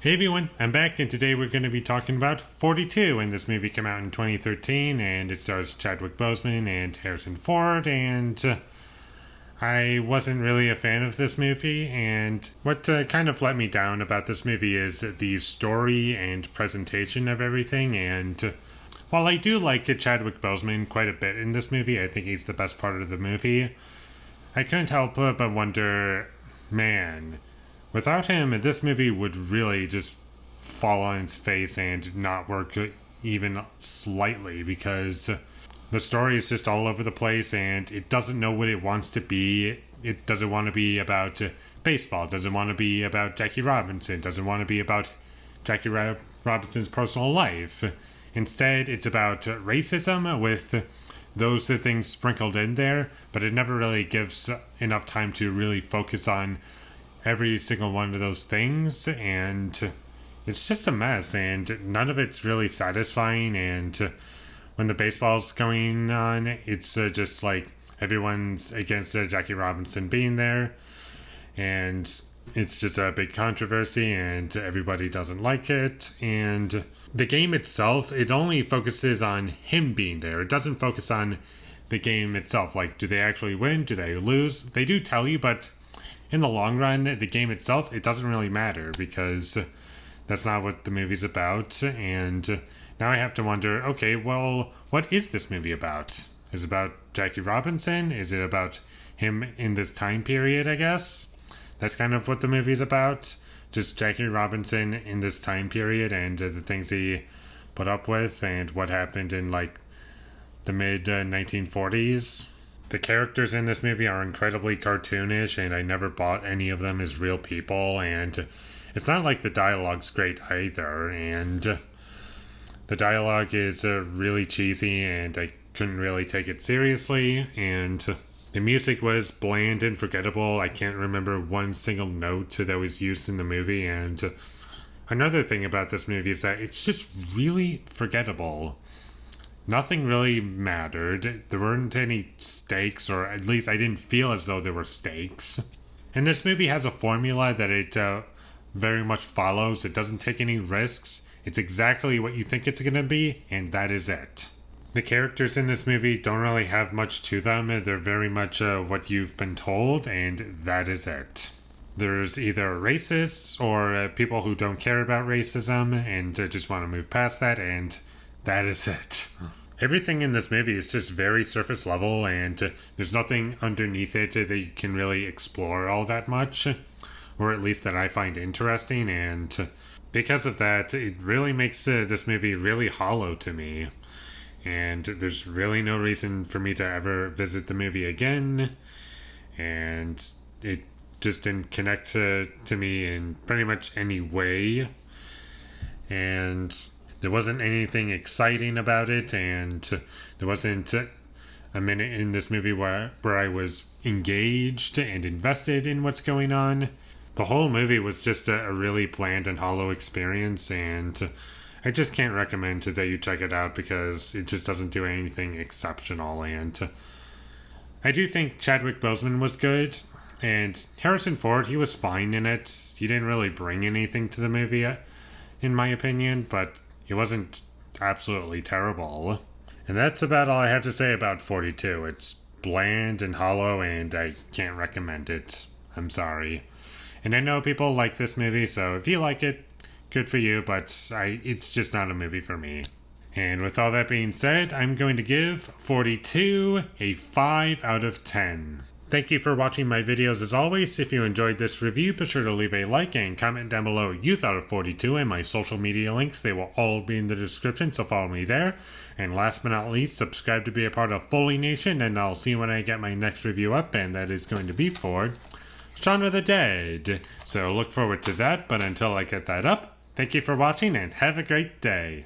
Hey everyone, I'm back and today we're going to be talking about 42, and this movie came out in 2013 and it stars Chadwick Boseman and Harrison Ford, and I wasn't really a fan of this movie, and what kind of let me down about this movie is the story and presentation of everything. And while I do like Chadwick Boseman quite a bit in this movie, I think he's the best part of the movie, I couldn't help but wonder, man, without him, this movie would really just fall on its face and not work even slightly, because the story is just all over the place and it doesn't know what it wants to be. It doesn't want to be about baseball. It doesn't want to be about Jackie Robinson. It doesn't want to be about Jackie Robinson's personal life. Instead, it's about racism with those things sprinkled in there, but it never really gives enough time to really focus on every single one of those things, and it's just a mess, and none of it's really satisfying. And when the baseball's going on, it's just like everyone's against Jackie Robinson being there, and it's just a big controversy and everybody doesn't like it. And the game itself, it only focuses on him being there. It doesn't focus on the game itself, like do they actually win, do they lose. They do tell you, but in the long run, the game itself, it doesn't really matter, because that's not what the movie's about. And now I have to wonder, okay, well, what is this movie about? Is it about Jackie Robinson? Is it about him in this time period, I guess? That's kind of what the movie's about. Just Jackie Robinson in this time period and the things he put up with and what happened in like the mid 1940s. The characters in this movie are incredibly cartoonish, and I never bought any of them as real people, and it's not like the dialogue's great either, and the dialogue is really cheesy, and I couldn't really take it seriously, and the music was bland and forgettable. I can't remember one single note that was used in the movie, and another thing about this movie is that it's just really forgettable. Nothing really mattered. There weren't any stakes, or at least I didn't feel as though there were stakes. And this movie has a formula that it very much follows. It doesn't take any risks. It's exactly what you think it's going to be, and that is it. The characters in this movie don't really have much to them. They're very much what you've been told, and that is it. There's either racists or people who don't care about racism and just want to move past that, and that is it. Everything in this movie is just very surface level, and there's nothing underneath it that you can really explore all that much, or at least that I find interesting, and because of that, it really makes this movie really hollow to me. And there's really no reason for me to ever visit the movie again, and it just didn't connect to me in pretty much any way, and there wasn't anything exciting about it, and there wasn't a minute in this movie where I was engaged and invested in what's going on. The whole movie was just a really bland and hollow experience, and I just can't recommend that you check it out because it just doesn't do anything exceptional. And I do think Chadwick Boseman was good, and Harrison Ford, he was fine in it. He didn't really bring anything to the movie, in my opinion, but he wasn't absolutely terrible. And that's about all I have to say about 42. It's bland and hollow, and I can't recommend it. I'm sorry. And I know people like this movie, so if you like it, good for you, but it's just not a movie for me. And with all that being said, I'm going to give 42 a 5 out of 10. Thank you for watching my videos as always. If you enjoyed this review, be sure to leave a like and comment down below what you thought of 42, and my social media links, they will all be in the description, so follow me there. And last but not least, subscribe to be a part of Foley Nation, and I'll see you when I get my next review up, and that is going to be for Shaun of the Dead. So look forward to that, but until I get that up, thank you for watching and have a great day.